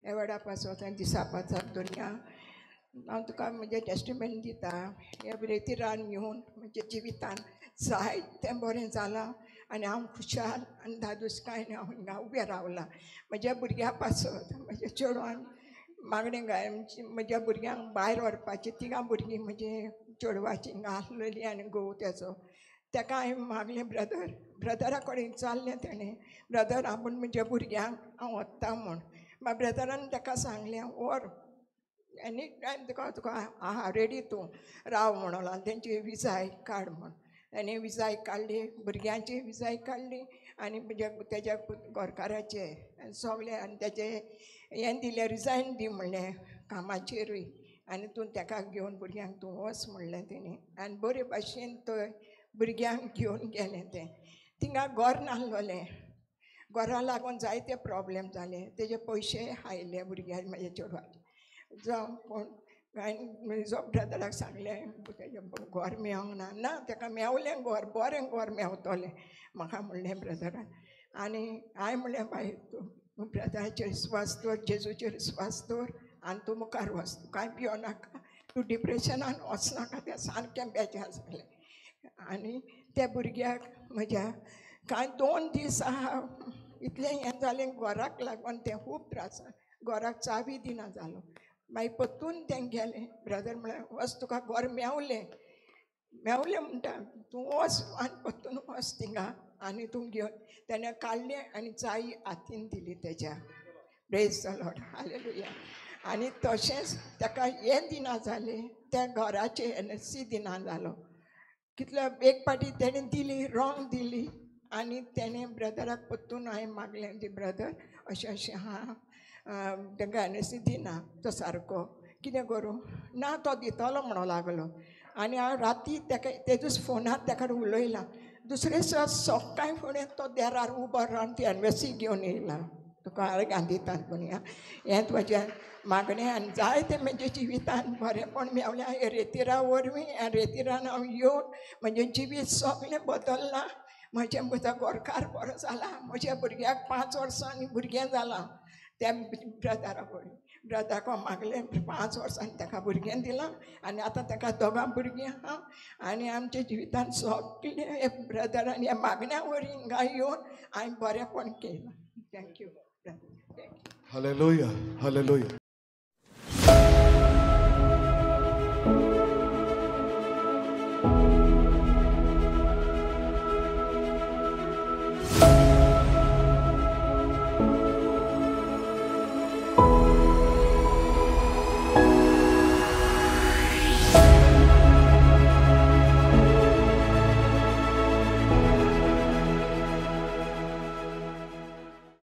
एवढा पासून दिसा पाचाक दुनिया हांव तुका म्हणजे टेस्टिमेंट दिता. हे रेतीरान येवन म्हणजे जिवितान जायतें बरें जालां आनी हांव खुशाल आनी धादोसकायेन हांव हिंगा उबें रावलां. म्हज्या भुरग्यां पासत म्हज्या चेडवान मागणें म्हज्या भुरग्यांक भायर व्हरपाचें. तिगां भुरगीं म्हणजे चेडवाची हिंगा आसलेलीं आनी घोव तेचो. ताका हांवें मागलें ब्रदरा कडेन चाललें तेणें. ब्रदर आपूण म्हज्या भुरग्यांक हांव व्हरता म्हूण. मागीर ब्रदरान ताका सांगलें व्हर एनी टायम तुका आहा रेडी तूं राव म्हणून आनी तेंची विजाय काड म्हूण. आनी विजाय काडली, भुरग्यांची विजाय काडली आनी तेज्या घरकाराचे सगळे आनी तेजें हें दिलें रिजायन दी म्हणलें कामाचेरूय. आनी तूं ताका घेवन भुरग्यांक तूं वच म्हणलें तेणी. आनी बरे भाशेन थंय भुरग्यांक घेवन गेलें तें. थिंगा घर नासलोलें. घरा लागून जायते प्रॉब्लेम जाले. तेजे पयशे आयले भुरग्यां म्हाज्या चेडवाचे जावं पूण हांवें जो ब्रदराक सांगलें तेजें घर मेळोंक ना. ताका मेवलें घर, बरें घर मेवतोलें म्हाका म्हणलें ब्रदरान. आनी हांवें म्हणलें बाय तूं ब्रदराचेर विस्वास दवर, जेजूचेर विस्वास दवर आनी तूं मुखार वच. तूं कांय भियो नाका, तूं डिप्रेशनान वचनाका. तें सारकें बेजार जालें. आनी त्या भुरग्याक म्हज्या कांय 2 दीस इतलें हें जालें घराक लागून. तें खूब त्रास घराक चावी दिना जालो. मागीर परतून तें गेलें. ब्रदर म्हळ्यार वच तुका घर मेवलें म्हणटा तूं वच आनी परतून वच थिंगा आनी तूं घेवन. तेणें काडलें आनी चावी हातीन दिली तेज्या. Praise the Lord, hallelujah. आनी तशेंच ताका हें दिना जालें, त्या घराचें NSC दिना जालो. कितलो एक पाटी तेणें दिली, रॉंग दिली. आनी तेणें ब्रदराक परतून हांवें मागलें दी ब्रदर अशें अशें आहा तांकां NSC दिना तो सारको कितें करूं ना. तो दितलो म्हणो लागलो. आनी हांव राती ताका तेजूच फोनार ताका उलयलां. दुसरे दिसा सकाळीं फुडें तो देरार उबो रावन ती NSC घेवन येयला. तुका आर्गां दितात कोणी हें म्हजें मागणें. आनी जायतें म्हज्या जिवितान बरेंपण मेवलें. हे रेतीरा वरवीं ह्या रेतीरान हांव येवन म्हजें जिवीत सगळें बदल्लां. म्हजें म्हजो घरकार बरो जाला. म्हज्या भुरग्याक 5 वर्सांनी भुरगें जालां. त्या ब्रदरा कडेन ब्रदराक हांव मागलें 5 वर्सांनी ताका भुरगें दिलां. आनी आतां ताका 2 भुरगीं आहा. आनी आमच्या जिवितान सगळें हे ब्रदरान ह्या मागण्या वरवीं हिंगा येवन हांवें बरेंपण केलां. थँक्यू. Hallelujah, hallelujah.